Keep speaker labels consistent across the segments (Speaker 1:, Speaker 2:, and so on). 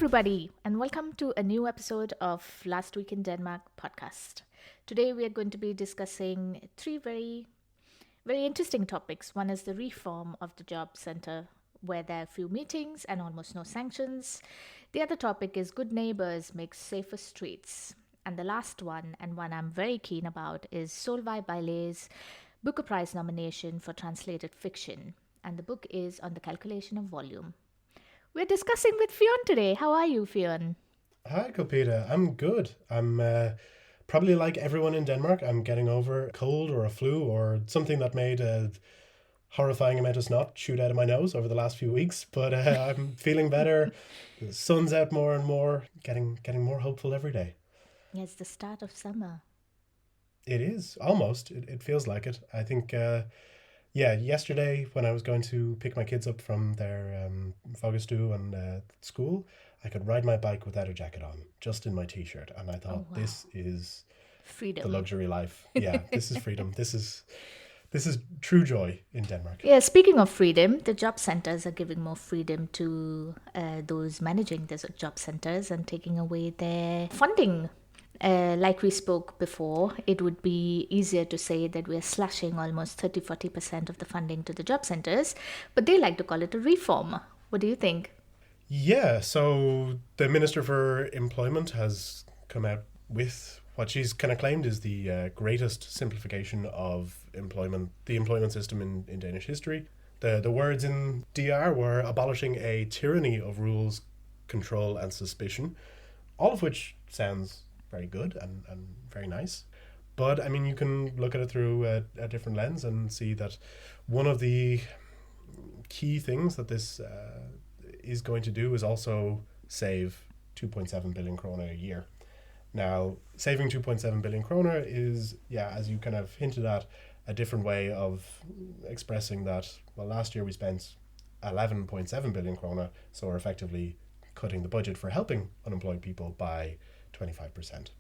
Speaker 1: everybody, and welcome to a new episode of Last Week in Denmark podcast. Today, we are going to be discussing three very interesting topics. One is the reform of the job center, where there are few meetings and almost no sanctions. The other topic is good neighbors make safer streets. And the last one, and one I'm very keen about, is Solvej Balle's Booker Prize nomination for translated fiction. And the book is on the calculation of volume. We're discussing with Fionn today. How are you, Fionn?
Speaker 2: Hi, Kalpita. I'm good. I'm probably like everyone in Denmark. I'm getting over a cold or a flu or something that made a horrifying amount of snot shoot out of my nose over the last few weeks. But I'm feeling better. The sun's out more and more, getting more hopeful every day.
Speaker 1: Yeah, it's the start of summer.
Speaker 2: It is, almost. It feels like it. I think... yesterday when I was going to pick my kids up from their Fogastu and school, I could ride my bike without a jacket on, just in my t-shirt. And I thought, This is
Speaker 1: freedom.
Speaker 2: The luxury life. Yeah, this is freedom. This is true joy in Denmark.
Speaker 1: Yeah, speaking of freedom, the job centers are giving more freedom to those managing the job centers and taking away their funding. Like we spoke before, it would be easier to say that we're slashing almost 30-40% of the funding to the job centers, but they like to call it a reform. What do you think?
Speaker 2: Yeah, so the Minister for Employment has come out with what she's kind of claimed is the greatest simplification of the employment system in Danish history. The words in DR were abolishing a tyranny of rules, control and suspicion, all of which sounds very good and very nice. But I mean, you can look at it through a different lens and see that one of the key things that this is going to do is also save 2.7 billion kroner a year. Now, saving 2.7 billion kroner is, as you kind of hinted at, a different way of expressing that, well, last year we spent 11.7 billion kroner, so we're effectively cutting the budget for helping unemployed people by 25%.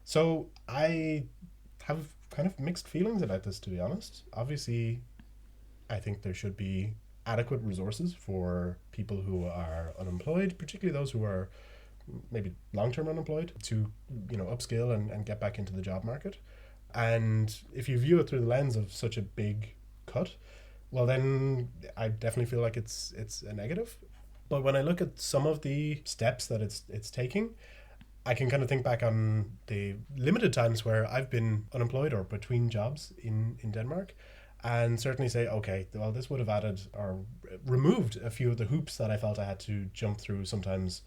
Speaker 2: So I have kind of mixed feelings about this, to be honest. Obviously, I think there should be adequate resources for people who are unemployed, particularly those who are maybe long-term unemployed, to upskill and get back into the job market. And if you view it through the lens of such a big cut, well, then I definitely feel like it's a negative. But when I look at some of the steps that it's taking, I can kind of think back on the limited times where I've been unemployed or between jobs in Denmark, and certainly say, okay, well, this would have added or removed a few of the hoops that I felt I had to jump through sometimes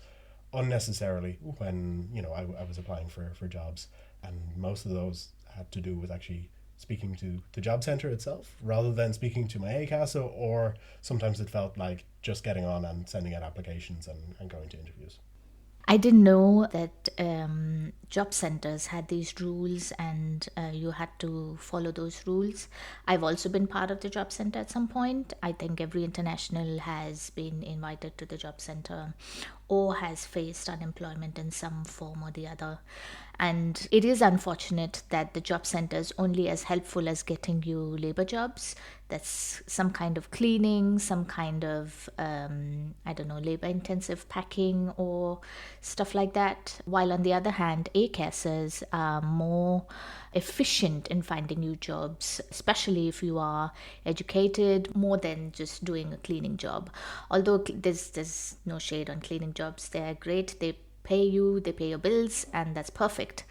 Speaker 2: unnecessarily when, I was applying for jobs. And most of those had to do with actually speaking to the job center itself rather than speaking to my ACASA, or sometimes it felt like just getting on and sending out applications and going to interviews.
Speaker 1: I didn't know that job centers had these rules and you had to follow those rules. I've also been part of the job center at some point. I think every international has been invited to the job center or has faced unemployment in some form or the other. And it is unfortunate that the job center is only as helpful as getting you labor jobs. That's some kind of cleaning, some kind of, labor intensive packing or stuff like that. While on the other hand, ACASs are more efficient in finding you jobs, especially if you are educated, more than just doing a cleaning job. Although there's no shade on cleaning jobs. They're great. They pay you, they pay your bills, and that's perfect.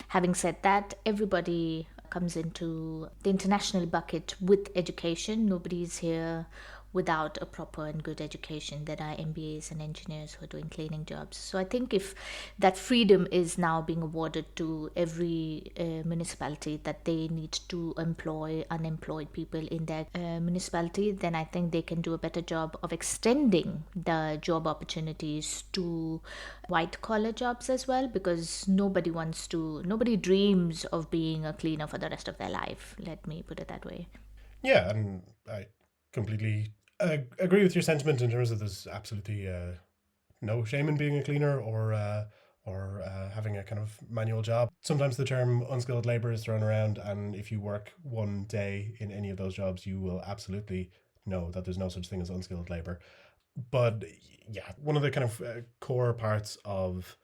Speaker 1: Having said that, everybody comes into the international bucket with education. Nobody's here without a proper and good education. There are MBAs and engineers who are doing cleaning jobs. So I think if that freedom is now being awarded to every municipality, that they need to employ unemployed people in their municipality, then I think they can do a better job of extending the job opportunities to white collar jobs as well, because nobody dreams of being a cleaner for the rest of their life. Let me put it that way.
Speaker 2: Yeah, and I completely agree with your sentiment in terms of there's absolutely no shame in being a cleaner or having a kind of manual job. Sometimes the term unskilled labor is thrown around, and if you work one day in any of those jobs, you will absolutely know that there's no such thing as unskilled labor. But yeah, one of the kind of core parts of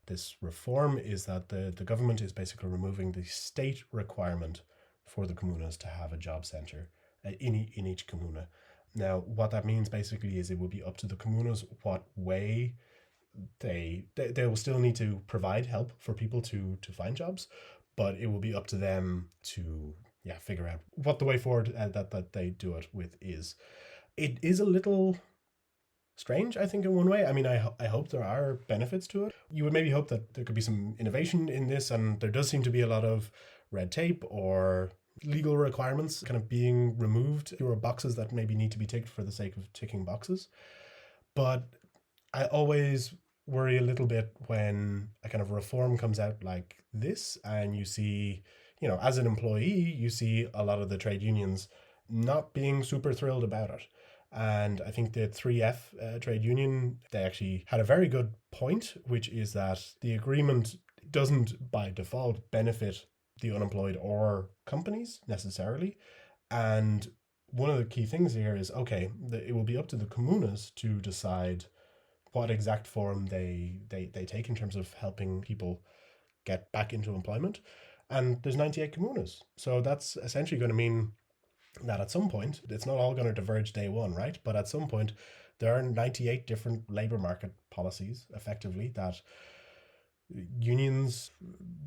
Speaker 2: this reform is that the government is basically removing the state requirement for the comunas to have a job centre in each comuna. Now, what that means basically is it will be up to the comunas what way they will still need to provide help for people to find jobs, but it will be up to them to figure out what the way forward that they do it with is. It is a little strange, I think, in one way. I mean, I hope there are benefits to it. You would maybe hope that there could be some innovation in this, and there does seem to be a lot of red tape or legal requirements kind of being removed. There are boxes that maybe need to be ticked for the sake of ticking boxes. But I always worry a little bit when a kind of reform comes out like this, and you see, as an employee, you see a lot of the trade unions not being super thrilled about it. And I think the 3F trade union, they actually had a very good point, which is that the agreement doesn't by default benefit the unemployed or companies necessarily. And one of the key things here is, okay, it will be up to the comunas to decide what exact form they take in terms of helping people get back into employment. And there's 98 comunas. So that's essentially going to mean that at some point, it's not all going to diverge day one, right? But at some point, there are 98 different labour market policies, effectively, that unions,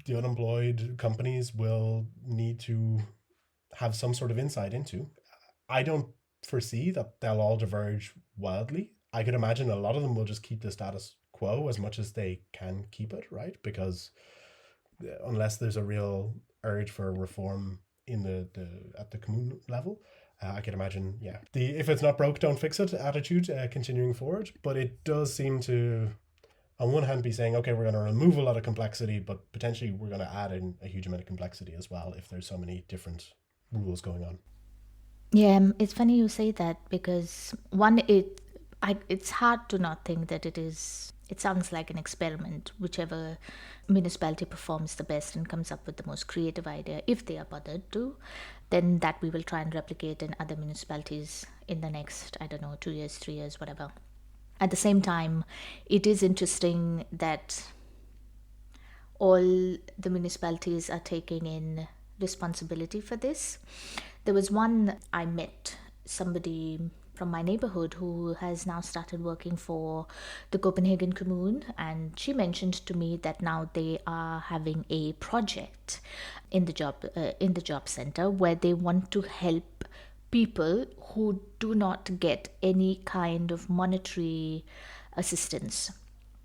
Speaker 2: the unemployed, companies will need to have some sort of insight into. I don't foresee that they'll all diverge wildly. I could imagine a lot of them will just keep the status quo as much as they can keep it, right? Because unless there's a real urge for reform in the at the commune level, I can imagine, the if it's not broke, don't fix it attitude continuing forward. But it does seem to, on one hand, be saying, okay, we're going to remove a lot of complexity, but potentially we're going to add in a huge amount of complexity as well if there's so many different rules going on.
Speaker 1: Yeah, it's funny you say that because it's hard to not think that it sounds like an experiment. Whichever municipality performs the best and comes up with the most creative idea, if they are bothered to, then that we will try and replicate in other municipalities in the next, 2 years, 3 years, whatever. At the same time, it is interesting that all the municipalities are taking in responsibility for this. There was one I met, somebody from my neighborhood who has now started working for the Copenhagen Commune, and she mentioned to me that now they are having a project in the job center where they want to help people who do not get any kind of monetary assistance.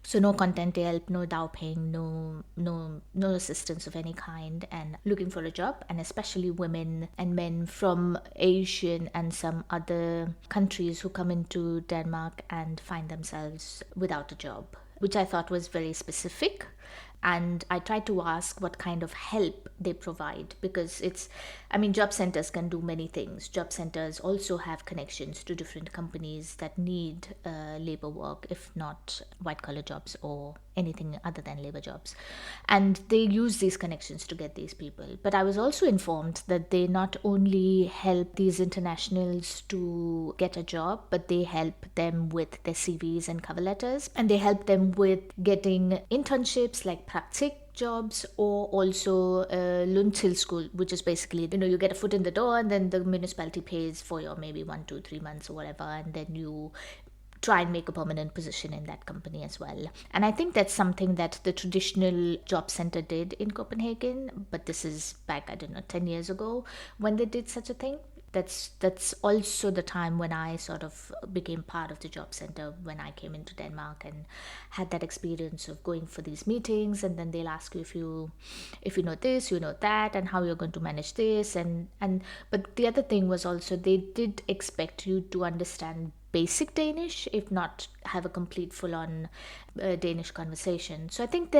Speaker 1: So no content help, no dowping, no assistance of any kind, and looking for a job, and especially women and men from Asian and some other countries who come into Denmark and find themselves without a job, which I thought was very specific. And I tried to ask what kind of help they provide, because job centers can do many things. Job centers also have connections to different companies that need labor work, if not white collar jobs or anything other than labor jobs. And they use these connections to get these people. But I was also informed that they not only help these internationals to get a job, but they help them with their CVs and cover letters. And they help them with getting internships like praktik jobs, or also Untitled school, which is basically, you get a foot in the door and then the municipality pays for your maybe 1, 2, 3 months or whatever, and then you try and make a permanent position in that company as well. And I think that's something that the traditional job center did in Copenhagen, but this is back, 10 years ago when they did such a thing. That's also the time when I sort of became part of the job center, when I came into Denmark and had that experience of going for these meetings, and then they'll ask you if you know this, you know that, and how you're going to manage this, and but the other thing was also they did expect you to understand basic Danish, if not have a complete full-on Danish conversation. So I think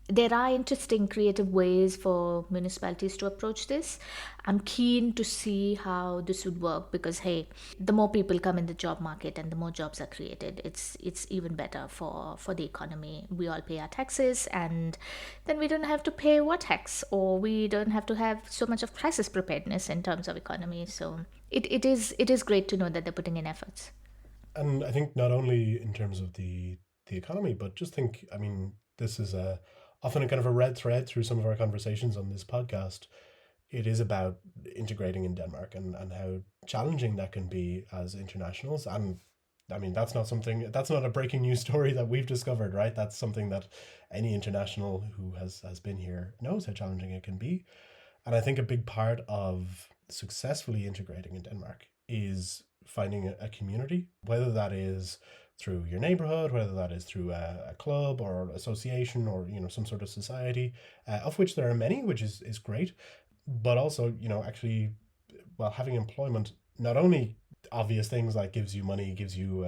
Speaker 1: there are interesting creative ways for municipalities to approach this. I'm keen to see how this would work, because hey, the more people come in the job market and the more jobs are created, it's even better for the economy. We all pay our taxes, and then we don't have to pay war tax, or we don't have to have so much of crisis preparedness in terms of economy. So it is great to know that they're putting in efforts.
Speaker 2: And I think not only in terms of the economy, but just think, I mean, this is often a kind of a red thread through some of our conversations on this podcast. It is about integrating in Denmark and how challenging that can be as internationals. And I mean, that's not a breaking news story that we've discovered, right? That's something that any international who has been here knows how challenging it can be. And I think a big part of successfully integrating in Denmark is finding a community, whether that is through your neighborhood, whether that is through a club or association or, you know, some sort of society, of which there are many, which is great. But also, you know, actually, well, having employment, not only obvious things like gives you money, gives you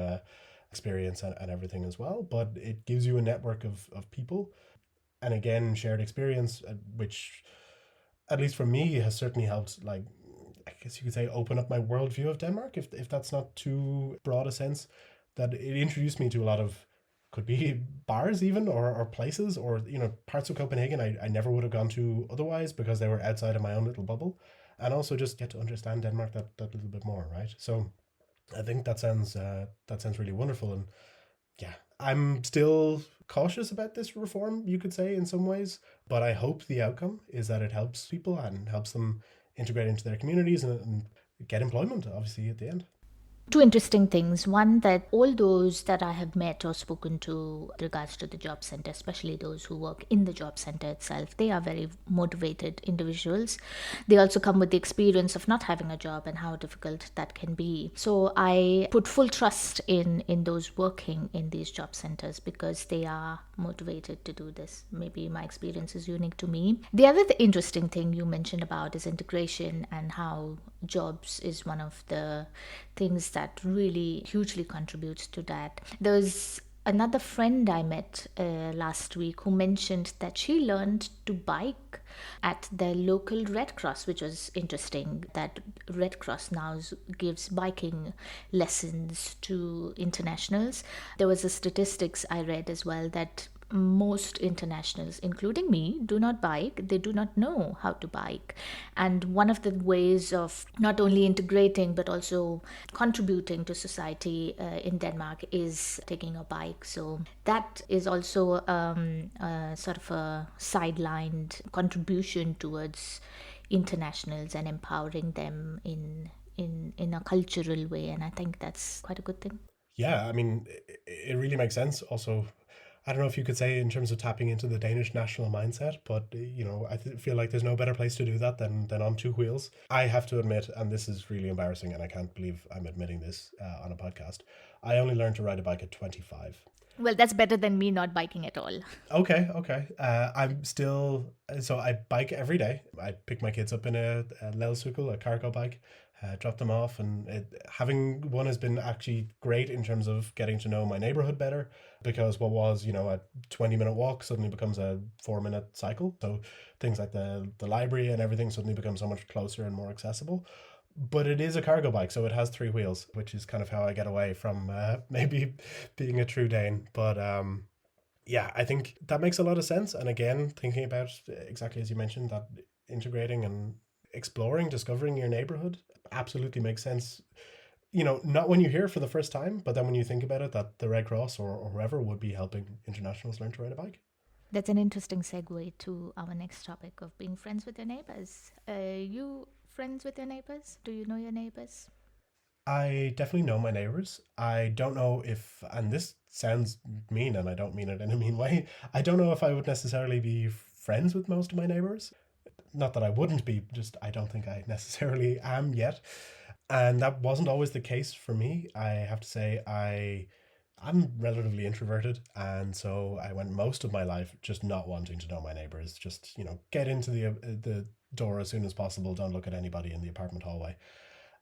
Speaker 2: experience and everything as well, but it gives you a network of people. And again, shared experience, which at least for me has certainly helped, like, I guess you could say, open up my worldview of Denmark, if that's not too broad a sense, that it introduced me to a lot of, could be bars even, or places, or, you know, parts of Copenhagen I never would have gone to otherwise because they were outside of my own little bubble. And also just get to understand Denmark that little bit more, right? So I think that sounds really wonderful. And yeah, I'm still cautious about this reform, you could say, in some ways, but I hope the outcome is that it helps people and helps them integrate into their communities and get employment, obviously, at the end.
Speaker 1: Two interesting things. One, that all those that I have met or spoken to with regards to the job center, especially those who work in the job center itself, they are very motivated individuals. They also come with the experience of not having a job and how difficult that can be. So I put full trust in those working in these job centers because they are motivated to do this. Maybe my experience is unique to me. The other interesting thing you mentioned about is integration and how jobs is one of the things that really hugely contributes to that. There's another friend I met last week who mentioned that she learned to bike at the local Red Cross, which was interesting, that Red Cross now gives biking lessons to internationals. There was a statistics I read as well that most internationals, including me, do not bike. They do not know how to bike. And one of the ways of not only integrating but also contributing to society in Denmark is taking a bike. So that is also sort of a sidelined contribution towards internationals and empowering them in a cultural way. And I think that's quite a good thing.
Speaker 2: Yeah, I mean, it really makes sense. Also, I don't know if you could say in terms of tapping into the Danish national mindset, but you know, feel like there's no better place to do that than on two wheels. I have to admit, and this is really embarrassing, and I can't believe I'm admitting this on a podcast, I only learned to ride a bike at 25.
Speaker 1: Well, that's better than me not biking at all.
Speaker 2: Okay. I'm still, so I bike every day. I pick my kids up in a Lelcycle, a cargo bike, drop them off, and having one has been actually great in terms of getting to know my neighborhood better, because what was, you know, a 20-minute walk suddenly becomes a 4-minute cycle. So things like the library and everything suddenly become so much closer and more accessible. But it is a cargo bike, so it has 3 wheels, which is kind of how I get away from maybe being a true Dane. But yeah, I think that makes a lot of sense. And again, thinking about exactly as you mentioned, that integrating and exploring, discovering your neighborhood absolutely makes sense. You know, not when you hear it for the first time, but then when you think about it, that the Red Cross or whoever would be helping internationals learn to ride a bike.
Speaker 1: That's an interesting segue to our next topic of being friends with your neighbors. You friends with your neighbors? Do you know your neighbors?
Speaker 2: I definitely know my neighbors. I don't know if, and this sounds mean and I don't mean it in a mean way, I don't know if I would necessarily be friends with most of my neighbors. Not that I wouldn't be, just I don't think I necessarily am yet. And that wasn't always the case for me. I have to say, I'm relatively introverted, and so I went most of my life just not wanting to know my neighbors. Just, you know, get into the door as soon as possible. Don't look at anybody in the apartment hallway.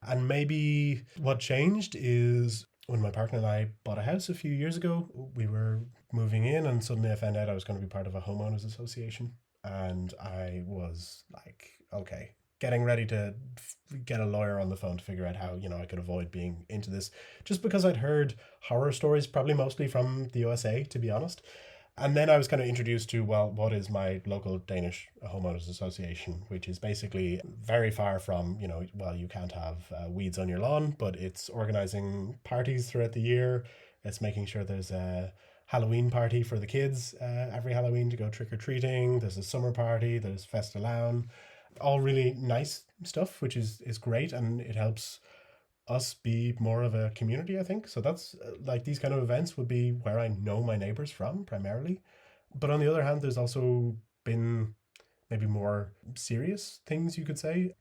Speaker 2: And maybe what changed is when my partner and I bought a house a few years ago. We were moving in, and suddenly I found out I was going to be part of a homeowners association, and I was like, okay, getting ready to get a lawyer on the phone to figure out how, you know, I could avoid being into this, just because I'd heard horror stories, probably mostly from the USA, to be honest. And then I was kind of introduced to, well, what is my local Danish homeowners association, which is basically very far from, well, you can't have weeds on your lawn, but it's organizing parties throughout the year. It's making sure there's a Halloween party for the kids every Halloween to go trick-or-treating. There's a summer party, there's Festilaun, all really nice stuff, which is great, and it helps us be more of a community, I think. So that's like, these kind of events would be where I know my neighbors from primarily. But on the other hand, there's also been maybe more serious things, you could say.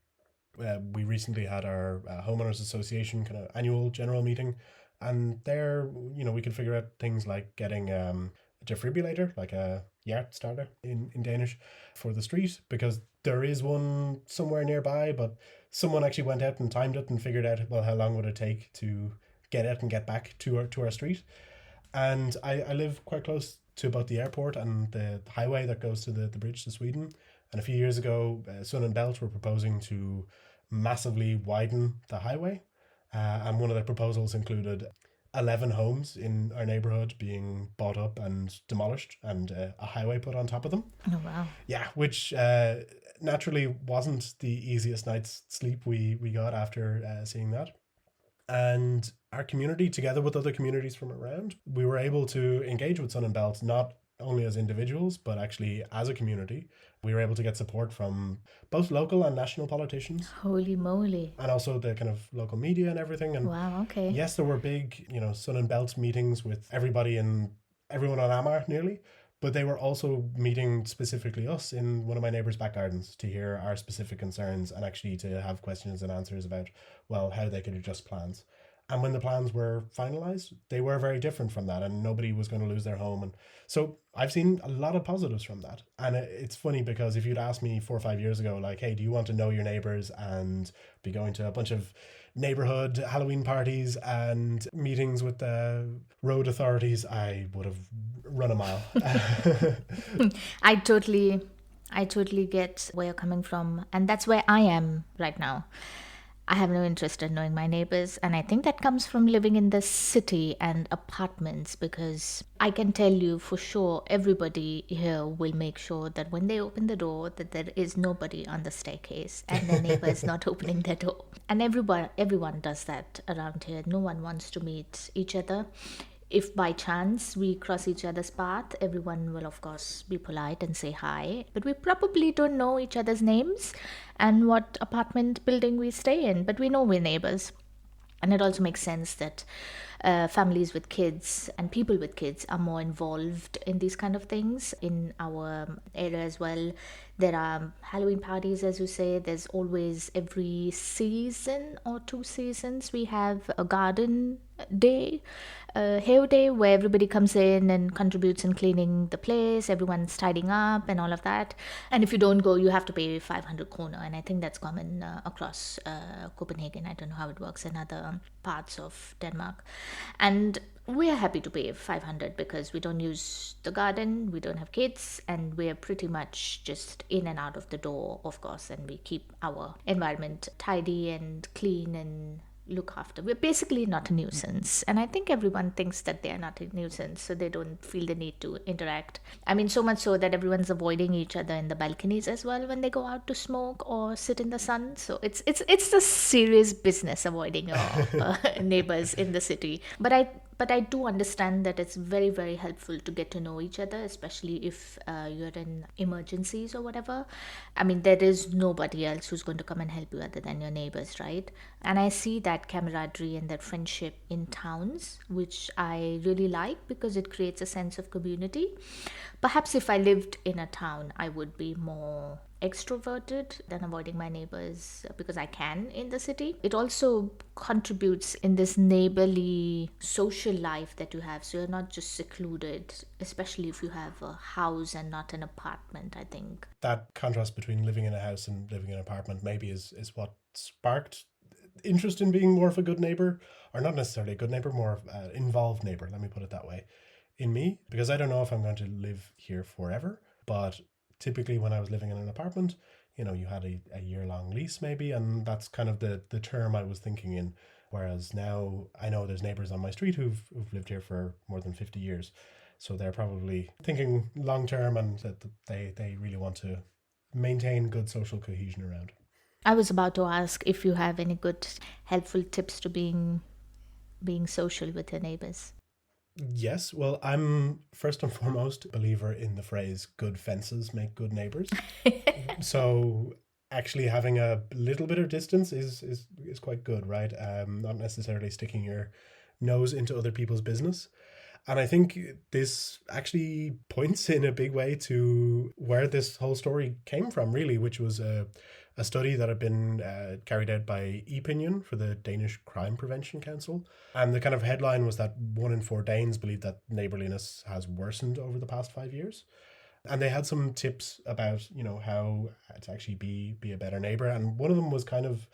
Speaker 2: We recently had our homeowners association kind of annual general meeting, and there, we could figure out things like getting a defibrillator, like a hjertestarter in Danish, for the street, because there is one somewhere nearby, but someone actually went out and timed it and figured out, well, how long would it take to get it and get back to our street. And I live quite close to both the airport and the highway that goes to the bridge to Sweden. And a few years ago, Sun and Belt were proposing to massively widen the highway. And one of their proposals included 11 homes in our neighborhood being bought up and demolished, and a highway put on top of them.
Speaker 1: Oh, wow.
Speaker 2: Yeah, which naturally wasn't the easiest night's sleep we got after seeing that. And our community, together with other communities from around, we were able to engage with Sun and Belt, not only as individuals, but actually as a community. We were able to get support from both local and national politicians.
Speaker 1: Holy moly.
Speaker 2: And also the kind of local media and everything. And
Speaker 1: wow, okay.
Speaker 2: Yes, there were big, Sun and Belt meetings with everyone on Amar nearly. But they were also meeting specifically us in one of my neighbours' back gardens to hear our specific concerns and actually to have questions and answers about, well, how they could adjust plans. And when the plans were finalised, they were very different from that, and nobody was going to lose their home. And so I've seen a lot of positives from that. And it's funny because if you'd asked me 4 or 5 years ago, like, hey, do you want to know your neighbours and be going to a bunch of neighbourhood Halloween parties and meetings with the road authorities, I would have run a mile.
Speaker 1: I totally get where you're coming from. And that's where I am right now. I have no interest in knowing my neighbors, and I think that comes from living in the city and apartments, because I can tell you for sure everybody here will make sure that when they open the door that there is nobody on the staircase and the neighbor is not opening their door. And everyone does that around here. No one wants to meet each other. If by chance we cross each other's path, everyone will of course be polite and say hi, but we probably don't know each other's names and what apartment building we stay in, but we know we're neighbors. And it also makes sense that families with kids and people with kids are more involved in these kind of things. In our area as well, there are Halloween parties, as you say. There's always, every season or 2 seasons, we have a garden day, hair day, where everybody comes in and contributes in cleaning the place. Everyone's tidying up and all of that. And if you don't go, you have to pay 500 kroner. And I think that's common across Copenhagen. I don't know how it works in other parts of Denmark. And we're happy to pay 500 because we don't use the garden, we don't have kids, and we're pretty much just in and out of the door, of course, and we keep our environment tidy and clean and look after. We're basically not a nuisance, and I think everyone thinks that they're not a nuisance, so they don't feel the need to interact. I mean, so much so that everyone's avoiding each other in the balconies as well when they go out to smoke or sit in the sun. So it's a serious business avoiding your neighbors in the city. But I do understand that it's very, very helpful to get to know each other, especially if you're in emergencies or whatever. I mean, there is nobody else who's going to come and help you other than your neighbors, right? And I see that camaraderie and that friendship in towns, which I really like because it creates a sense of community. Perhaps if I lived in a town, I would be more extroverted than avoiding my neighbors because I can in the city. It also contributes in this neighborly social life that you have, so you're not just secluded, especially if you have a house and not an apartment, I think.
Speaker 2: That contrast between living in a house and living in an apartment maybe is what sparked interest in being more of a good neighbor, or not necessarily a good neighbor, more of an involved neighbor, let me put it that way, in me, because I don't know if I'm going to live here forever, but typically when I was living in an apartment, you had a year-long lease maybe, and that's kind of the term I was thinking in. Whereas now I know there's neighbours on my street who've lived here for more than 50 years. So they're probably thinking long term, and that they really want to maintain good social cohesion around.
Speaker 1: I was about to ask if you have any good, helpful tips to being social with your neighbors.
Speaker 2: Yes, well, I'm first and foremost a believer in the phrase "good fences make good neighbors." So actually having a little bit of distance is quite good, right? Not necessarily sticking your nose into other people's business. And I think this actually points in a big way to where this whole story came from, really, which was a study that had been carried out by Opinion for the Danish Crime Prevention Council. And the kind of headline was that 1 in 4 Danes believe that neighborliness has worsened over the past 5 years. And they had some tips about, how to actually be a better neighbor. And one of them was kind of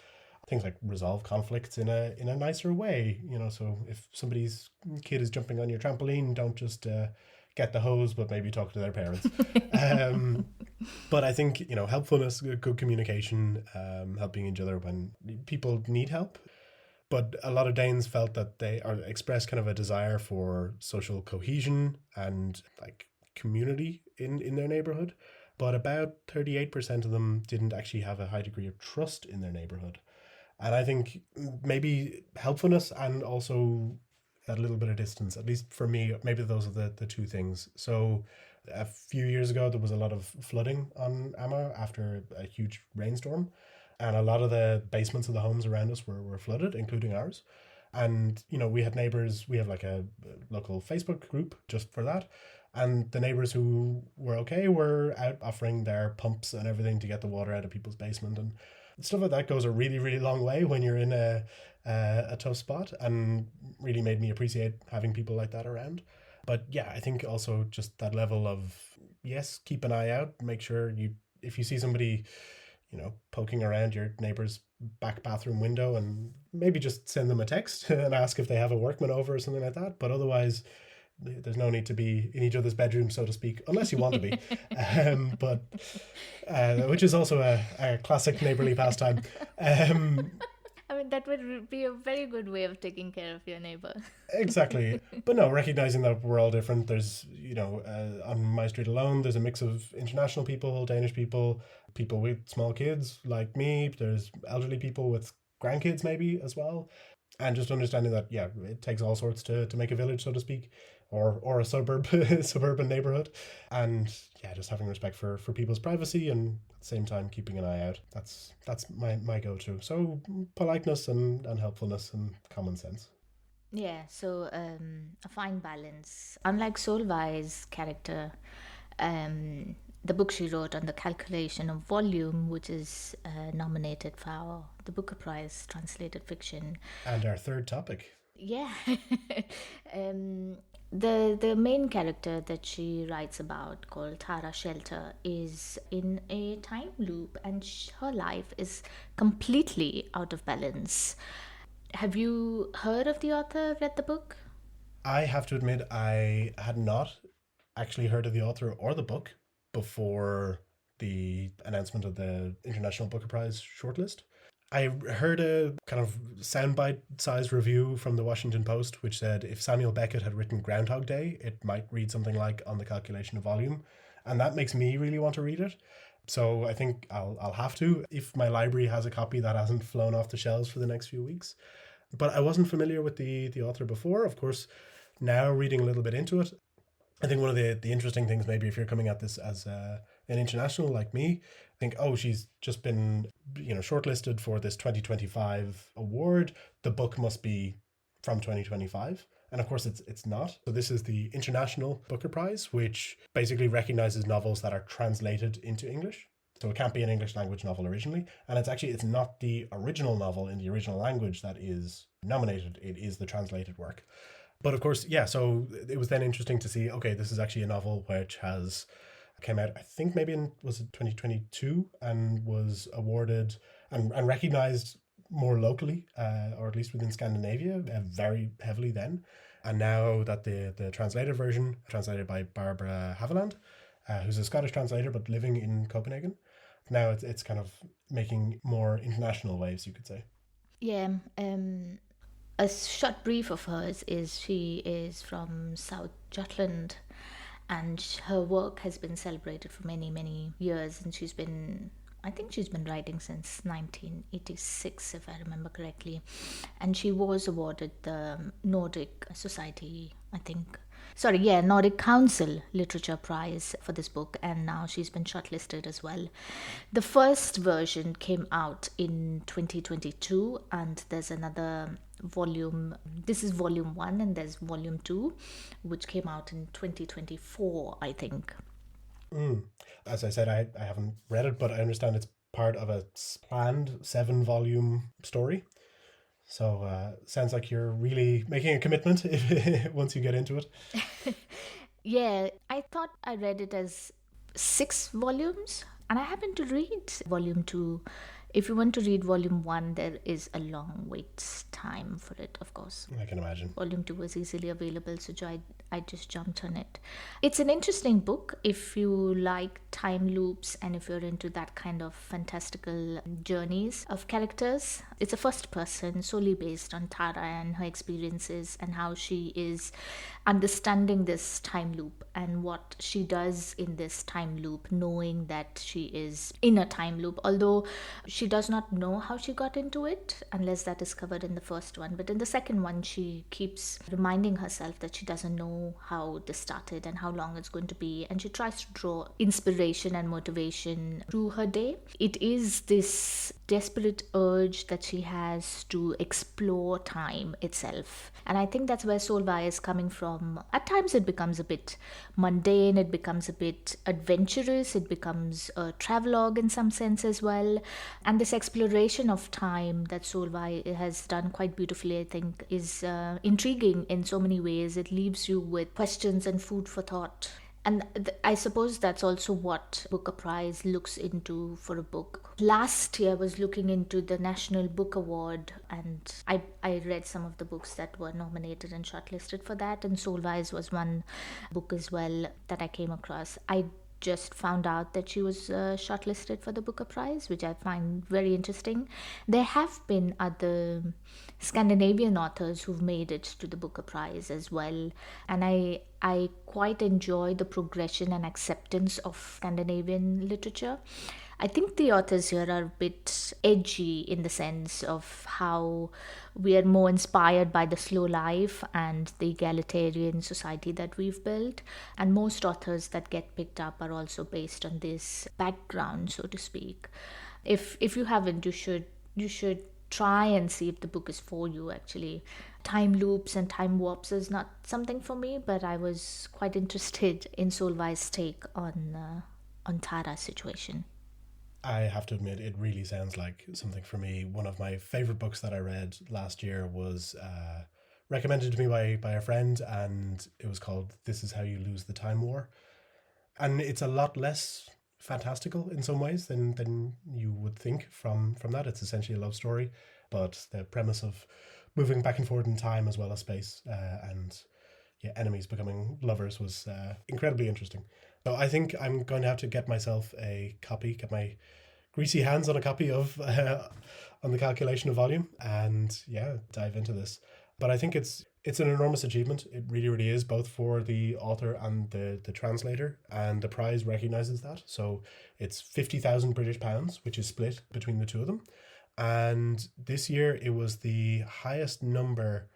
Speaker 2: things like resolve conflicts in a nicer way. So if somebody's kid is jumping on your trampoline, don't just get the hose, but maybe talk to their parents. But I think, helpfulness, good communication, helping each other when people need help. But a lot of Danes felt that they are expressed kind of a desire for social cohesion and like community in their neighborhood. But about 38% of them didn't actually have a high degree of trust in their neighborhood. And I think maybe helpfulness and also that little bit of distance, at least for me, maybe those are the two things. So a few years ago, there was a lot of flooding on Amma after a huge rainstorm. And a lot of the basements of the homes around us were flooded, including ours. And, we had neighbors, we have like a local Facebook group just for that. And the neighbors who were okay were out offering their pumps and everything to get the water out of people's basement. And stuff like that goes a really, really long way when you're in a tough spot, and really made me appreciate having people like that around. But yeah, I think also just that level of, yes, keep an eye out, make sure if you see somebody, poking around your neighbor's back bathroom window, and maybe just send them a text and ask if they have a workman over or something like that. But otherwise, there's no need to be in each other's bedroom, so to speak, unless you want to be. But which is also a classic neighborly pastime.
Speaker 1: I mean, that would be a very good way of taking care of your neighbor.
Speaker 2: Exactly. But no, recognizing that we're all different. There's, on my street alone, there's a mix of international people, Danish people, people with small kids like me. There's elderly people with grandkids maybe as well. And just understanding that, yeah, it takes all sorts to make a village, so to speak, or a suburban neighborhood. And yeah, just having respect for people's privacy, and at the same time keeping an eye out. That's my go-to. So politeness and helpfulness and common sense.
Speaker 1: Yeah, so a fine balance. Unlike Solvej's character, the book she wrote on the calculation of volume, which is nominated for the Booker Prize, translated fiction.
Speaker 2: And our third topic.
Speaker 1: Yeah. The main character that she writes about, called Tara Shelter, is in a time loop, and her life is completely out of balance. Have you heard of the author, read the book?
Speaker 2: I have to admit, I had not actually heard of the author or the book before the announcement of the International Booker Prize shortlist. I heard a kind of soundbite-sized review from the Washington Post, which said if Samuel Beckett had written Groundhog Day, it might read something like On the Calculation of Volume. And that makes me really want to read it. So I think I'll have to, if my library has a copy that hasn't flown off the shelves for the next few weeks. But I wasn't familiar with the author before. Of course, now reading a little bit into it, I think one of the interesting things, maybe if you're coming at this as an international like me, think, oh, she's just been, shortlisted for this 2025 award. The book must be from 2025. And of course, it's not. So this is the International Booker Prize, which basically recognizes novels that are translated into English. So it can't be an English language novel originally. And it's not the original novel in the original language that is nominated. It is the translated work. But of course, yeah, so it was then interesting to see, okay, this is actually a novel which came out, I think maybe was it 2022, and was awarded and recognized more locally, or at least within Scandinavia, very heavily then. And now that the translated version, translated by Barbara Haviland, who's a Scottish translator but living in Copenhagen, now it's kind of making more international waves, you could say.
Speaker 1: Yeah, A short brief of hers is she is from South Jutland, and her work has been celebrated for many, many years. And I think she's been writing since 1986, if I remember correctly. And she was awarded the Nordic Society, I think. Nordic Council Literature Prize for this book, and now she's been shortlisted as well. The first version came out in 2022, and there's another volume. This is volume 1, and there's volume 2, which came out in 2024, I think.
Speaker 2: As I said, I haven't read it, but I understand it's part of a planned 7-volume story. So sounds like you're really making a commitment once you get into it.
Speaker 1: Yeah, I thought I read it as 6 volumes, and I happened to read volume 2. If you want to read volume 1, there is a long wait time for it, of course.
Speaker 2: I can imagine.
Speaker 1: Volume 2 was easily available, so I just jumped on it. It's an interesting book if you like time loops and if you're into that kind of fantastical journeys of characters. It's a first person, solely based on Tara and her experiences and how she is understanding this time loop and what she does in this time loop, knowing that she is in a time loop, although she does not know how she got into it unless that is covered in the first one. But in the second one, she keeps reminding herself that she doesn't know how this started and how long it's going to be, and she tries to draw inspiration and motivation through her day. It is this desperate urge that she has to explore time itself, and I think that's where Solvej is coming from. At times it becomes a bit mundane, it becomes a bit adventurous, it becomes a travelogue in some sense as well. And this exploration of time that Solvej has done quite beautifully, I think, is intriguing in so many ways. It leaves you with questions and food for thought. And I suppose that's also what Booker Prize looks into for a book. Last year I was looking into the National Book Award, and I read some of the books that were nominated and shortlisted for that, and Solvej's was one book as well that I came across. I just found out that she was shortlisted for the Booker Prize, which I find very interesting. There have been other Scandinavian authors who've made it to the Booker Prize as well, and I quite enjoy the progression and acceptance of Scandinavian literature. I think the authors here are a bit edgy in the sense of how we are more inspired by the slow life and the egalitarian society that we've built. And most authors that get picked up are also based on this background, so to speak. If you haven't, you should try and see if the book is for you, actually. Time loops and time warps is not something for me, but I was quite interested in Solvej's take on Tara's situation.
Speaker 2: I have to admit, it really sounds like something for me. One of my favorite books that I read last year was recommended to me by a friend, and it was called This Is How You Lose the Time War. And it's a lot less fantastical in some ways than you would think from that. It's essentially a love story, but the premise of moving back and forth in time as well as space and enemies becoming lovers was incredibly interesting. So I think I'm going to have to get myself a copy, get my greasy hands on a copy of On the Calculation of Volume, and dive into this. But I think it's an enormous achievement. It really, really is, both for the author and the translator, and the prize recognises that. So it's 50,000 British pounds, which is split between the two of them. And this year it was the highest number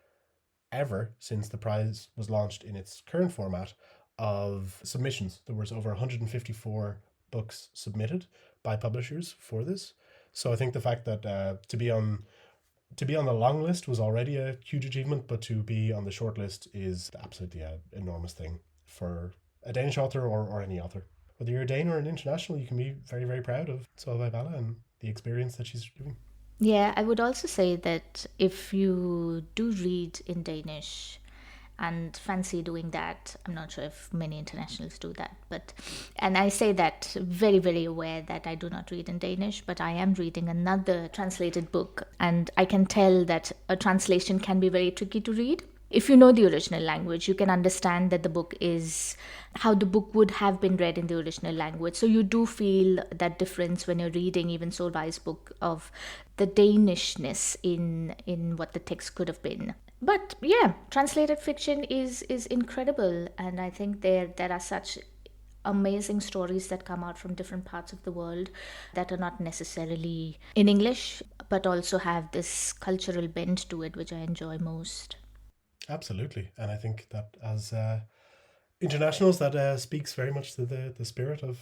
Speaker 2: ever since the prize was launched in its current format of submissions. There was over 154 books submitted by publishers for this. So I think the fact that to be on the long list was already a huge achievement, but to be on the short list is absolutely an enormous thing for a Danish author or any author. Whether you're a Dane or an international, you can be very, very proud of Solvej Balle and the experience that she's doing.
Speaker 1: Yeah, I would also say that if you do read in Danish and fancy doing that, I'm not sure if many internationals do that, and I say that very, very aware that I do not read in Danish, but I am reading another translated book, and I can tell that a translation can be very tricky to read. if you know the original language, you can understand that the book is how the book would have been read in the original language. So you do feel that difference when you're reading even Solvej's book, of the Danishness in what the text could have been. But yeah, translated fiction is incredible, and I think there are such amazing stories that come out from different parts of the world that are not necessarily in English, but also have this cultural bend to it, which I enjoy most.
Speaker 2: Absolutely. And I think that as internationals, that speaks very much to the spirit of,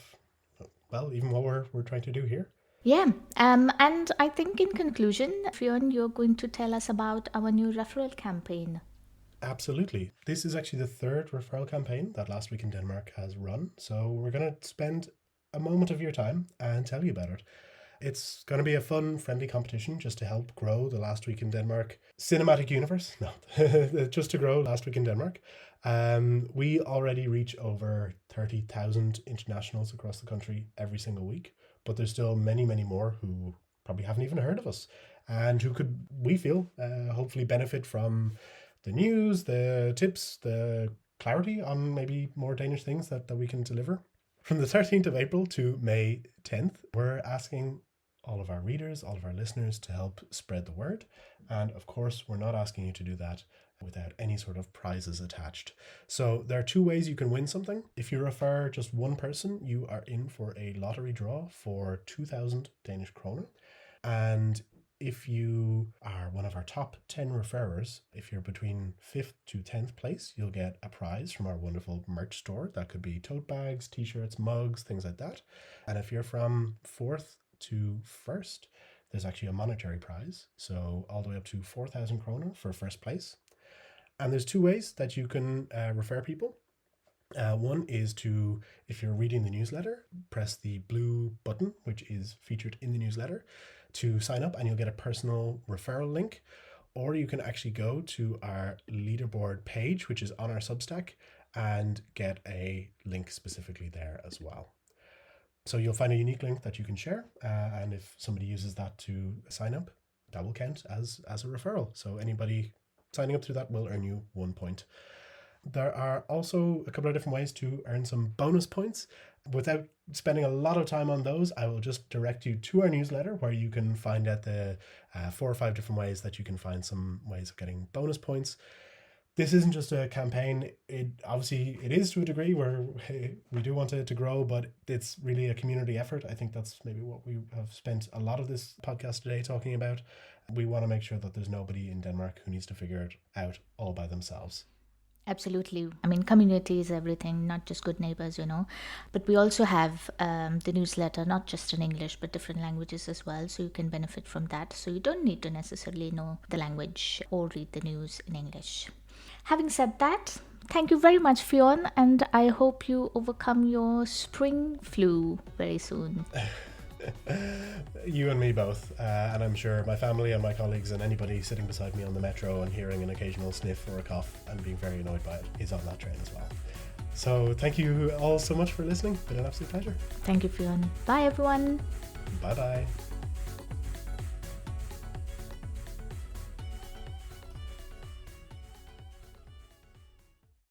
Speaker 2: well, even what we're trying to do here.
Speaker 1: Yeah, and I think in conclusion, Fionn, you're going to tell us about our new referral campaign.
Speaker 2: Absolutely. This is actually the third referral campaign that Last Week in Denmark has run. So we're going to spend a moment of your time and tell you about it. It's going to be a fun, friendly competition just to help grow the Last Week in Denmark cinematic universe. No, just to grow Last Week in Denmark. We already reach over 30,000 internationals across the country every single week, but there's still many, many more who probably haven't even heard of us and who could, we feel, hopefully benefit from the news, the tips, the clarity on maybe more Danish things that we can deliver. From the 13th of April to May 10th, we're asking all of our readers, all of our listeners to help spread the word. And of course, we're not asking you to do that without any sort of prizes attached. So there are two ways you can win something. If you refer just one person, you are in for a lottery draw for 2,000 Danish kroner. And if you are one of our top 10 referrers, if you're between 5th to 10th place, you'll get a prize from our wonderful merch store. That could be tote bags, t-shirts, mugs, things like that. And if you're from 4th to 1st, there's actually a monetary prize. So all the way up to 4,000 kroner for first place. And there's two ways that you can refer people. One is to, if you're reading the newsletter, press the blue button, which is featured in the newsletter, to sign up, and you'll get a personal referral link. Or you can actually go to our leaderboard page, which is on our Substack, and get a link specifically there as well. So you'll find a unique link that you can share, and if somebody uses that to sign up, that will count as a referral. So anybody signing up through that will earn you 1 point. There are also a couple of different ways to earn some bonus points. Without spending a lot of time on those, I will just direct you to our newsletter, where you can find out the 4 or 5 different ways that you can find some ways of getting bonus points. This isn't just a campaign. It is to a degree where we do want it to grow, but it's really a community effort. I think that's maybe what we have spent a lot of this podcast today talking about. We want to make sure that there's nobody in Denmark who needs to figure it out all by themselves.
Speaker 1: Absolutely. I mean, community is everything, not just good neighbors, But we also have the newsletter, not just in English, but different languages as well. So you can benefit from that. So you don't need to necessarily know the language or read the news in English. Having said that, thank you very much, Fionn, and I hope you overcome your spring flu very soon.
Speaker 2: You and me both, and I'm sure my family and my colleagues and anybody sitting beside me on the metro and hearing an occasional sniff or a cough and being very annoyed by it is on that train as well. So thank you all so much for listening. It's been an absolute pleasure.
Speaker 1: Thank you, Fionn. Bye, everyone.
Speaker 2: Bye-bye.